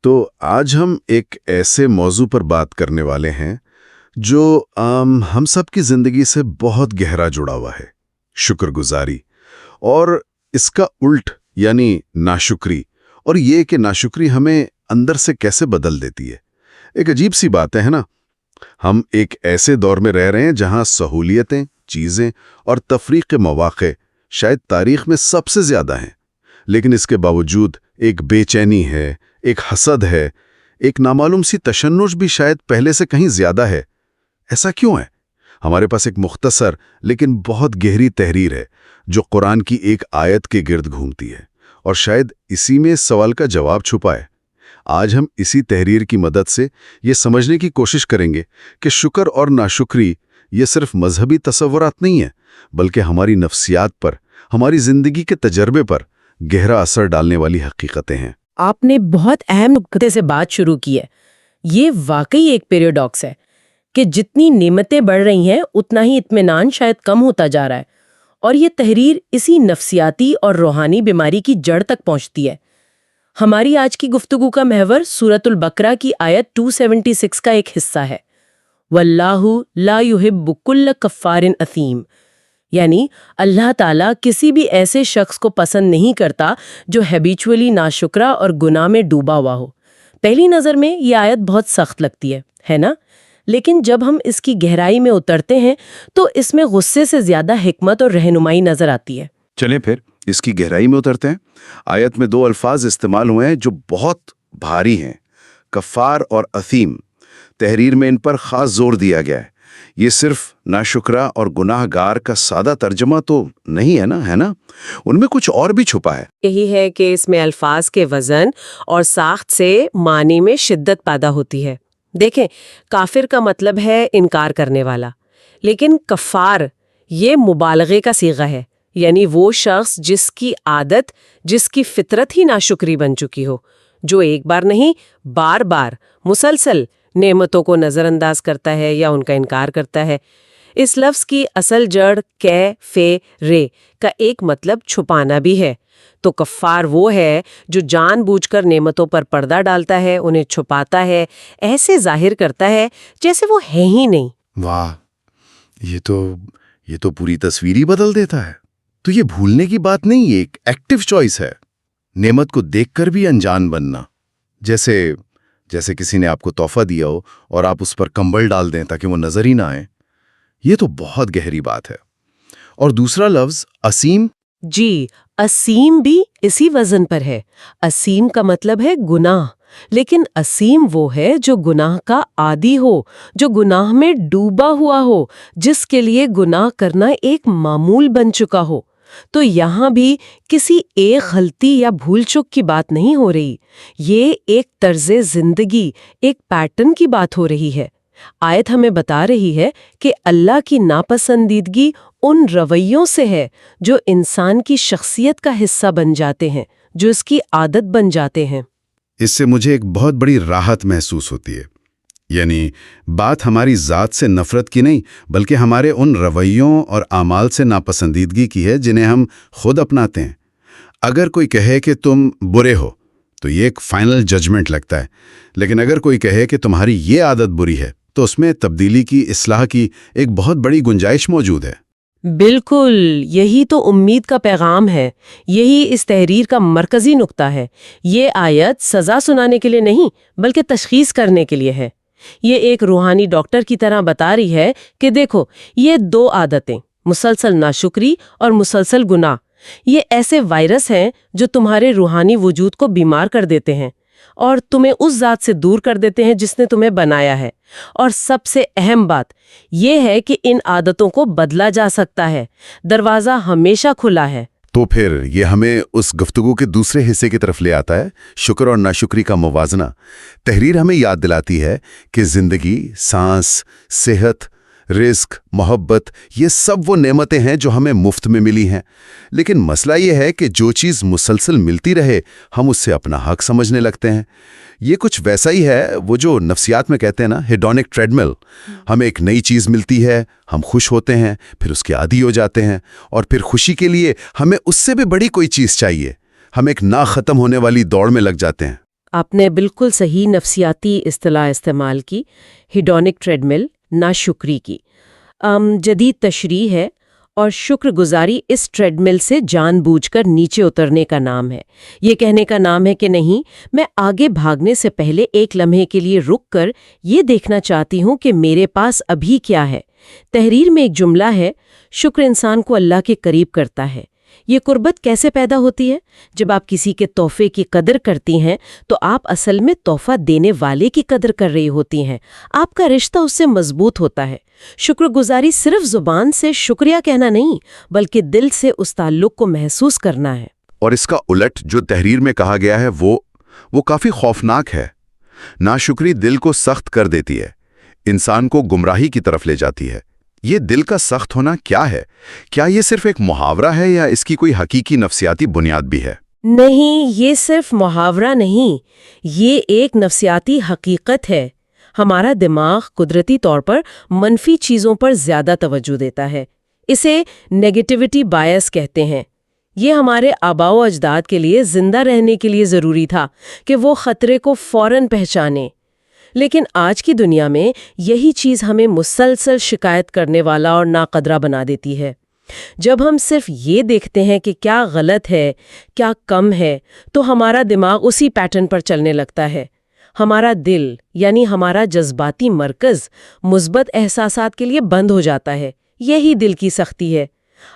تو آج ہم ایک ایسے موضوع پر بات کرنے والے ہیں جو ہم سب کی زندگی سے بہت گہرا جڑا ہوا ہے، شکر گزاری، اور اس کا الٹ یعنی ناشکری، اور یہ کہ ناشکری ہمیں اندر سے کیسے بدل دیتی ہے۔ ایک عجیب سی بات ہے نا؟ ہم ایک ایسے دور میں رہ رہے ہیں جہاں سہولیتیں، چیزیں اور تفریح کے مواقع شاید تاریخ میں سب سے زیادہ ہیں، لیکن اس کے باوجود ایک بے چینی ہے، ایک حسد ہے، ایک نامعلوم سی تشنج بھی شاید پہلے سے کہیں زیادہ ہے۔ ایسا کیوں ہے؟ ہمارے پاس ایک مختصر لیکن بہت گہری تحریر ہے جو قرآن کی ایک آیت کے گرد گھومتی ہے، اور شاید اسی میں اس سوال کا جواب چھپا ہے۔ آج ہم اسی تحریر کی مدد سے یہ سمجھنے کی کوشش کریں گے کہ شکر اور ناشکری یہ صرف مذہبی تصورات نہیں ہیں، بلکہ ہماری نفسیات پر، ہماری زندگی کے تجربے پر گہرا اثر ڈالنے والی حقیقتیں ہیں۔ آپ نے بہت اہم نکتے سے بات شروع کی ہے۔ یہ واقعی ایک پیراڈاکس ہے کہ جتنی نعمتیں بڑھ رہی ہیں اتنا ہی اطمینان شاید کم ہوتا جا رہا ہے، اور یہ تحریر اسی نفسیاتی اور روحانی بیماری کی جڑ تک پہنچتی ہے۔ ہماری آج کی گفتگو کا محور سورۃ البقرہ کی آیت 276 کا ایک حصہ ہے، واللہ لا یحب کل کفار اثیم، یعنی اللہ تعالیٰ کسی بھی ایسے شخص کو پسند نہیں کرتا جو ہیبیچولی ناشکرا اور گناہ میں ڈوبا ہوا ہو۔ پہلی نظر میں یہ آیت بہت سخت لگتی ہے نا؟ لیکن جب ہم اس کی گہرائی میں اترتے ہیں تو اس میں غصے سے زیادہ حکمت اور رہنمائی نظر آتی ہے۔ چلیں پھر اس کی گہرائی میں اترتے ہیں۔ آیت میں 2 الفاظ استعمال ہوئے ہیں جو بہت بھاری ہیں، کفار اور اثیم۔ تحریر میں ان پر خاص زور دیا گیا ہے۔ یہ صرف ناشکرا اور گناہ گار کا سادہ ترجمہ تو نہیں ہے نا؟ ان میں کچھ اور بھی چھپا ہے۔ یہی ہے کہ اس میں الفاظ کے وزن اور ساخت سے معنی میں شدت پیدا ہوتی ہے۔ دیکھیں، کافر کا مطلب ہے انکار کرنے والا، لیکن کفار یہ مبالغے کا صیغہ ہے، یعنی وہ شخص جس کی عادت، جس کی فطرت ہی ناشکری بن چکی ہو، جو ایک بار نہیں بار بار مسلسل نعمتوں کو نظر انداز کرتا ہے یا ان کا انکار کرتا ہے۔ اس لفظ کی اصل جڑ رے کا ایک مطلب چھپانا بھی ہے۔ تو کفار وہ ہے جو جان بوجھ کر نعمتوں پر پردہ ڈالتا ہے، انہیں چھپاتا ہے، ایسے ظاہر کرتا ہے جیسے وہ ہے ہی نہیں۔ واہ، یہ تو پوری تصویر ہی بدل دیتا ہے۔ تو یہ بھولنے کی بات نہیں، یہ ایک ایکٹیو چوائس ہے، نعمت کو دیکھ کر بھی انجان بننا۔ جیسے کسی نے آپ کو تحفہ دیا ہو اور آپ اس پر کمبل ڈال دیں تاکہ وہ نظر ہی نہ آئے۔ یہ تو بہت گہری بات ہے۔ اور دوسرا لفظ اسیم، جی، اسیم بھی اسی وزن پر ہے۔ اسیم کا مطلب ہے گناہ، لیکن اسیم وہ ہے جو گناہ کا عادی ہو، جو گناہ میں ڈوبا ہوا ہو، جس کے لیے گناہ کرنا ایک معمول بن چکا ہو۔ تو یہاں بھی کسی ایک غلطی یا بھول چک کی بات نہیں ہو رہی، یہ ایک طرز زندگی، ایک پیٹرن کی بات ہو رہی ہے۔ آیت ہمیں بتا رہی ہے کہ اللہ کی ناپسندیدگی ان رویوں سے ہے جو انسان کی شخصیت کا حصہ بن جاتے ہیں، جو اس کی عادت بن جاتے ہیں۔ اس سے مجھے ایک بہت بڑی راحت محسوس ہوتی ہے۔ یعنی بات ہماری ذات سے نفرت کی نہیں، بلکہ ہمارے ان رویوں اور اعمال سے ناپسندیدگی کی ہے جنہیں ہم خود اپناتے ہیں۔ اگر کوئی کہے کہ تم برے ہو تو یہ ایک فائنل ججمنٹ لگتا ہے، لیکن اگر کوئی کہے کہ تمہاری یہ عادت بری ہے تو اس میں تبدیلی کی، اصلاح کی ایک بہت بڑی گنجائش موجود ہے۔ بالکل، یہی تو امید کا پیغام ہے، یہی اس تحریر کا مرکزی نقطہ ہے۔ یہ آیت سزا سنانے کے لیے نہیں بلکہ تشخیص کرنے کے لیے ہے۔ یہ ایک روحانی ڈاکٹر کی طرح بتا رہی ہے کہ دیکھو، یہ 2 عادتیں، مسلسل ناشکری اور مسلسل گناہ، یہ ایسے وائرس ہیں جو تمہارے روحانی وجود کو بیمار کر دیتے ہیں اور تمہیں اس ذات سے دور کر دیتے ہیں جس نے تمہیں بنایا ہے۔ اور سب سے اہم بات یہ ہے کہ ان عادتوں کو بدلا جا سکتا ہے، دروازہ ہمیشہ کھلا ہے۔ تو پھر یہ ہمیں اس گفتگو کے دوسرے حصے کی طرف لے آتا ہے، شکر اور ناشکری کا موازنہ۔ تحریر ہمیں یاد دلاتی ہے کہ زندگی، سانس، صحت، رزق، محبت، یہ سب وہ نعمتیں ہیں جو ہمیں مفت میں ملی ہیں، لیکن مسئلہ یہ ہے کہ جو چیز مسلسل ملتی رہے ہم اس سے اپنا حق سمجھنے لگتے ہیں۔ یہ کچھ ویسا ہی ہے وہ جو نفسیات میں کہتے ہیں نا، ہیڈونک ٹریڈ مل۔ ہمیں ایک نئی چیز ملتی ہے، ہم خوش ہوتے ہیں، پھر اس کے عادی ہو جاتے ہیں، اور پھر خوشی کے لیے ہمیں اس سے بھی بڑی کوئی چیز چاہیے۔ ہم ایک نہ ختم ہونے والی دوڑ میں لگ جاتے ہیں۔ آپ نے بالکل صحیح نفسیاتی اصطلاح استعمال کی، ہیڈونک ٹریڈمل، ناشکری کی جدید تشریح ہے، اور شکر گزاری اس ٹریڈمل سے جان بوجھ کر نیچے اترنے کا نام ہے۔ یہ کہنے کا نام ہے کہ نہیں، میں آگے بھاگنے سے پہلے ایک لمحے کے لیے رک کر یہ دیکھنا چاہتی ہوں کہ میرے پاس ابھی کیا ہے۔ تحریر میں ایک جملہ ہے، شکر انسان کو اللہ کے قریب کرتا ہے۔ یہ قربت کیسے پیدا ہوتی ہے؟ جب آپ کسی کے تحفے کی قدر کرتی ہیں تو آپ اصل میں تحفہ دینے والے کی قدر کر رہی ہوتی ہیں، آپ کا رشتہ اس سے مضبوط ہوتا ہے۔ شکر گزاری صرف زبان سے شکریہ کہنا نہیں، بلکہ دل سے اس تعلق کو محسوس کرنا ہے۔ اور اس کا الٹ جو تحریر میں کہا گیا ہے وہ کافی خوفناک ہے۔ ناشکری دل کو سخت کر دیتی ہے، انسان کو گمراہی کی طرف لے جاتی ہے۔ یہ دل کا سخت ہونا کیا ہے؟ کیا یہ صرف ایک محاورہ ہے یا اس کی کوئی حقیقی نفسیاتی بنیاد بھی ہے؟ نہیں، یہ صرف محاورہ نہیں، یہ ایک نفسیاتی حقیقت ہے۔ ہمارا دماغ قدرتی طور پر منفی چیزوں پر زیادہ توجہ دیتا ہے۔ اسے نیگیٹیوٹی بائس کہتے ہیں۔ یہ ہمارے آباء و اجداد کے لیے زندہ رہنے کے لیے ضروری تھا کہ وہ خطرے کو فوراً پہچانیں۔ لیکن آج کی دنیا میں یہی چیز ہمیں مسلسل شکایت کرنے والا اور ناقدرہ بنا دیتی ہے۔ جب ہم صرف یہ دیکھتے ہیں کہ کیا غلط ہے، کیا کم ہے، تو ہمارا دماغ اسی پیٹرن پر چلنے لگتا ہے۔ ہمارا دل یعنی ہمارا جذباتی مرکز مثبت احساسات کے لیے بند ہو جاتا ہے۔ یہی دل کی سختی ہے۔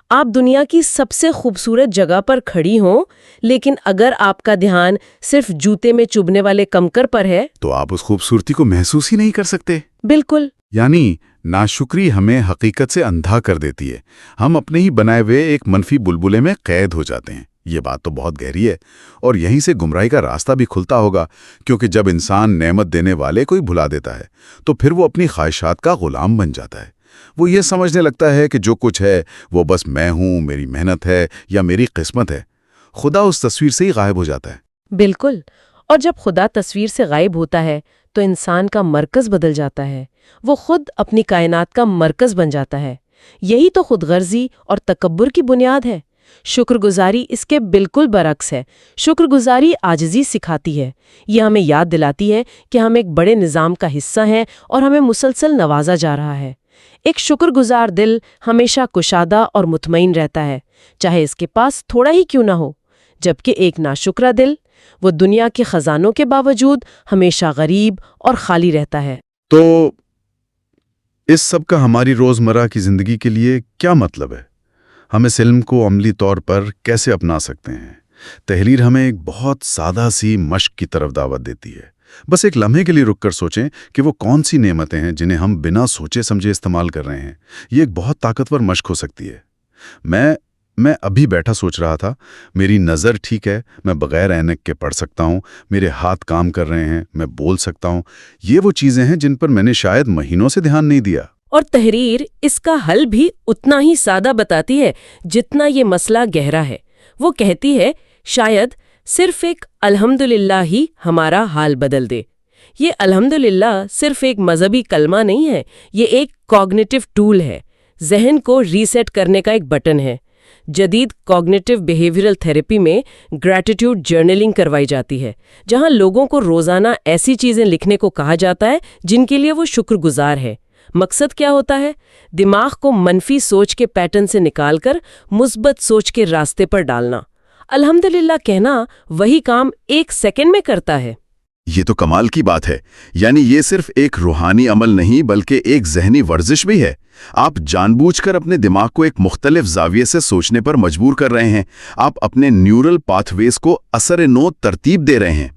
آپ دنیا کی سب سے خوبصورت جگہ پر کھڑی ہوں، لیکن اگر آپ کا دھیان صرف جوتے میں چبھنے والے کنکر پر ہے تو آپ اس خوبصورتی کو محسوس ہی نہیں کر سکتے۔ بالکل۔ یعنی ناشکری ہمیں حقیقت سے اندھا کر دیتی ہے۔ ہم اپنے ہی بنائے ہوئے ایک منفی بلبلے میں قید ہو جاتے ہیں۔ یہ بات تو بہت گہری ہے، اور یہیں سے گمراہی کا راستہ بھی کھلتا ہوگا، کیونکہ جب انسان نعمت دینے والے کو ہی بھلا دیتا ہے تو پھر وہ اپنی خواہشات کا غلام بن جاتا ہے۔ وہ یہ سمجھنے لگتا ہے کہ جو کچھ ہے وہ بس میں ہوں، میری محنت ہے یا میری قسمت ہے۔ خدا اس تصویر سے ہی غائب ہو جاتا ہے۔ بالکل، اور جب خدا تصویر سے غائب ہوتا ہے تو انسان کا مرکز بدل جاتا ہے۔ وہ خود اپنی کائنات کا مرکز بن جاتا ہے۔ یہی تو خود غرضی اور تکبر کی بنیاد ہے۔ شکر گزاری اس کے بالکل برعکس ہے۔ شکر گزاری عاجزی سکھاتی ہے۔ یہ ہمیں یاد دلاتی ہے کہ ہم ایک بڑے نظام کا حصہ ہیں اور ہمیں مسلسل نوازا جا رہا ہے۔ ایک شکر گزار دل ہمیشہ کشادہ اور مطمئن رہتا ہے، چاہے اس کے پاس تھوڑا ہی کیوں نہ ہو، جبکہ ایک ناشکرا دل وہ دنیا کے خزانوں کے باوجود ہمیشہ غریب اور خالی رہتا ہے۔ تو اس سب کا ہماری روزمرہ کی زندگی کے لیے کیا مطلب ہے؟ ہم اس علم کو عملی طور پر کیسے اپنا سکتے ہیں؟ تحریر ہمیں ایک بہت سادہ سی مشق کی طرف دعوت دیتی ہے۔ بس ایک لمحے کے لیے رک کر سوچیں کہ وہ کون سی نعمتیں ہیں جنہیں ہم بنا سوچے سمجھے استعمال کر رہے ہیں۔ یہ ایک بہت طاقتور مشق ہو سکتی ہے۔ میں ابھی بیٹھا سوچ رہا تھا، میری نظر ٹھیک ہے، میں بغیر اینک کے پڑھ سکتا ہوں، میرے ہاتھ کام کر رہے ہیں، میں بول سکتا ہوں۔ یہ وہ چیزیں ہیں جن پر میں نے شاید مہینوں سے دھیان نہیں دیا۔ اور تحریر اس کا حل بھی اتنا ہی سادہ بتاتی ہے جتنا یہ مسئلہ گہرا ہے۔ وہ کہتی ہے شاید صرف ایک الحمدللہ ہی ہمارا حال بدل دے۔ یہ الحمدللہ صرف ایک مذہبی کلمہ نہیں ہے، یہ ایک کوگنیٹو ٹول ہے، ذہن کو ریسیٹ کرنے کا ایک بٹن ہے۔ جدید کوگنیٹو بیہیویئرل تھیراپی میں گریٹیٹیوڈ جرنلنگ کروائی جاتی ہے، جہاں لوگوں کو روزانہ ایسی چیزیں لکھنے کو کہا جاتا ہے جن کے لیے وہ شکر گزار ہے۔ مقصد کیا ہوتا ہے؟ دماغ کو منفی سوچ کے پیٹرن سے نکال کر مثبت سوچ کے راستے پر ڈالنا۔ الحمدللہ کہنا وہی کام 1 سیکنڈ میں کرتا ہے۔ یہ تو کمال کی بات ہے۔ یعنی یہ صرف ایک روحانی عمل نہیں بلکہ ایک ذہنی ورزش بھی ہے۔ آپ جان بوجھ کر اپنے دماغ کو ایک مختلف زاویے سے سوچنے پر مجبور کر رہے ہیں۔ آپ اپنے نیورل پاتھ ویز کو اثر نو ترتیب دے رہے ہیں۔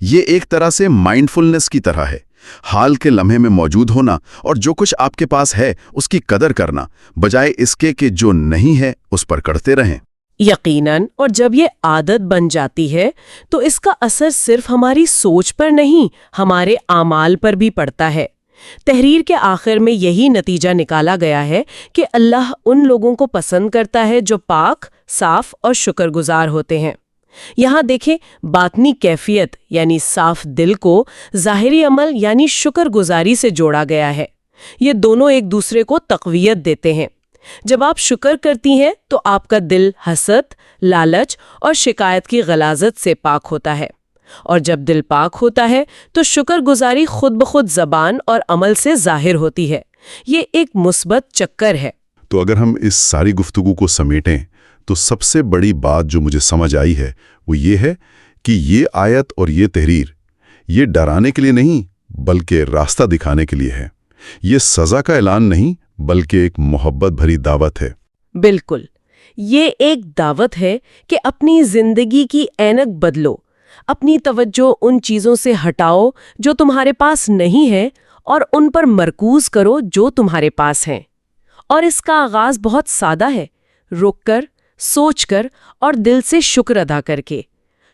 یہ ایک طرح سے مائنڈفلنس کی طرح ہے، حال کے لمحے میں موجود ہونا اور جو کچھ آپ کے پاس ہے اس کی قدر کرنا، بجائے اس کے کہ جو نہیں ہے اس پر کرتے رہیں۔ یقیناً، اور جب یہ عادت بن جاتی ہے تو اس کا اثر صرف ہماری سوچ پر نہیں، ہمارے اعمال پر بھی پڑتا ہے۔ تحریر کے آخر میں یہی نتیجہ نکالا گیا ہے کہ اللہ ان لوگوں کو پسند کرتا ہے جو پاک، صاف اور شکر گزار ہوتے ہیں۔ یہاں دیکھیں، باطنی کیفیت یعنی صاف دل کو ظاہری عمل یعنی شکر گزاری سے جوڑا گیا ہے۔ یہ دونوں ایک دوسرے کو تقویت دیتے ہیں۔ جب آپ شکر کرتی ہیں تو آپ کا دل حسد، لالچ اور شکایت کی غلاظت سے پاک ہوتا ہے۔ اور جب دل پاک ہوتا ہے تو شکر گزاری خود بخود زبان اور عمل سے ظاہر ہوتی ہے۔ یہ ایک مثبت چکر ہے۔ تو اگر ہم اس ساری گفتگو کو سمیٹیں تو سب سے بڑی بات جو مجھے سمجھ آئی ہے وہ یہ ہے کہ یہ آیت اور یہ تحریر یہ ڈرانے کے لیے نہیں بلکہ راستہ دکھانے کے لیے ہے۔ یہ سزا کا اعلان نہیں بلکہ ایک محبت بھری دعوت ہے۔ بالکل، یہ ایک دعوت ہے کہ اپنی زندگی کی اینک بدلو، اپنی توجہ ان چیزوں سے ہٹاؤ جو تمہارے پاس نہیں ہے اور ان پر مرکوز کرو جو تمہارے پاس ہیں۔ اور اس کا آغاز بہت سادہ ہے، رک کر، سوچ کر اور دل سے شکر ادا کر کے۔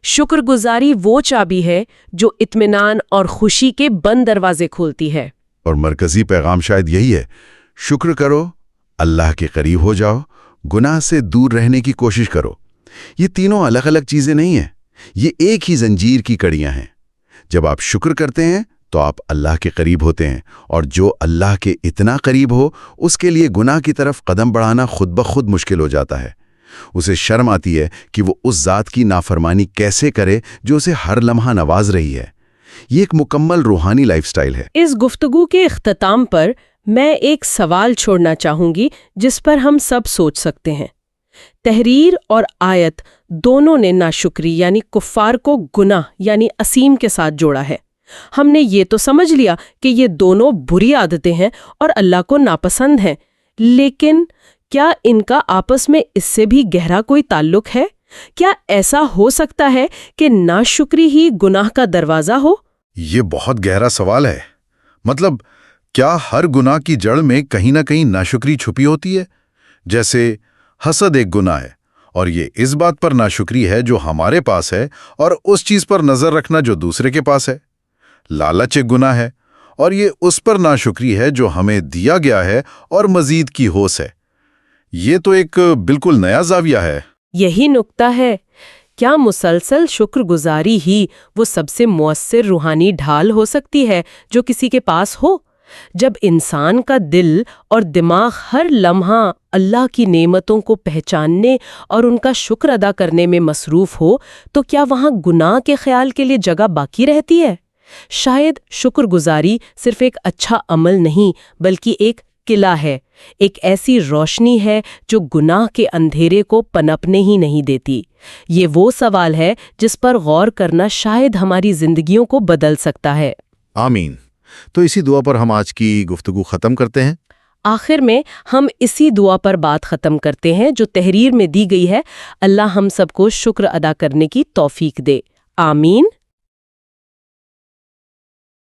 شکر گزاری وہ چابی ہے جو اطمینان اور خوشی کے بند دروازے کھولتی ہے۔ اور مرکزی پیغام شاید یہی ہے، شکر کرو، اللہ کے قریب ہو جاؤ، گناہ سے دور رہنے کی کوشش کرو۔ یہ تینوں الگ الگ چیزیں نہیں ہیں، یہ ایک ہی زنجیر کی کڑیاں ہیں۔ جب آپ شکر کرتے ہیں تو آپ اللہ کے قریب ہوتے ہیں، اور جو اللہ کے اتنا قریب ہو اس کے لیے گناہ کی طرف قدم بڑھانا خود بخود مشکل ہو جاتا ہے۔ اسے شرم آتی ہے کہ وہ اس ذات کی نافرمانی کیسے کرے جو اسے ہر لمحہ نواز رہی ہے۔ یہ ایک مکمل روحانی لائف سٹائل ہے۔ اس گفتگو کے اختتام پر میں ایک سوال چھوڑنا چاہوں گی جس پر ہم سب سوچ سکتے ہیں۔ تحریر اور آیت دونوں نے ناشکری یعنی کفار کو گناہ یعنی اسیم کے ساتھ جوڑا ہے۔ ہم نے یہ تو سمجھ لیا کہ یہ دونوں بری عادتیں ہیں اور اللہ کو ناپسند ہیں، لیکن کیا ان کا آپس میں اس سے بھی گہرا کوئی تعلق ہے؟ کیا ایسا ہو سکتا ہے کہ ناشکری ہی گناہ کا دروازہ ہو؟ یہ بہت گہرا سوال ہے۔ مطلب کیا ہر گناہ کی جڑ میں کہیں نہ کہیں ناشکری چھپی ہوتی ہے؟ جیسے حسد ایک گناہ ہے اور یہ اس بات پر ناشکری ہے جو ہمارے پاس ہے اور اس چیز پر نظر رکھنا جو دوسرے کے پاس ہے۔ لالچ ایک گناہ ہے اور یہ اس پر ناشکری ہے جو ہمیں دیا گیا ہے اور مزید کی ہوس ہے۔ یہ تو ایک بالکل نیا زاویہ ہے۔ یہی نکتہ ہے۔ کیا مسلسل شکر گزاری ہی وہ سب سے مؤثر روحانی ڈھال ہو سکتی ہے جو کسی کے پاس ہو؟ جب انسان کا دل اور دماغ ہر لمحہ اللہ کی نعمتوں کو پہچاننے اور ان کا شکر ادا کرنے میں مصروف ہو تو کیا وہاں گناہ کے خیال کے لیے جگہ باقی رہتی ہے؟ شاید شکر گزاری صرف ایک اچھا عمل نہیں بلکہ ایک قلعہ ہے، ایک ایسی روشنی ہے جو گناہ کے اندھیرے کو پنپنے ہی نہیں دیتی۔ یہ وہ سوال ہے جس پر غور کرنا شاید ہماری زندگیوں کو بدل سکتا ہے۔ آمین۔ تو اسی دعا پر ہم آج کی گفتگو ختم کرتے ہیں۔ آخر میں ہم اسی دعا پر بات ختم کرتے ہیں جو تحریر میں دی گئی ہے۔ اللہ ہم سب کو شکر ادا کرنے کی توفیق دے۔ آمین۔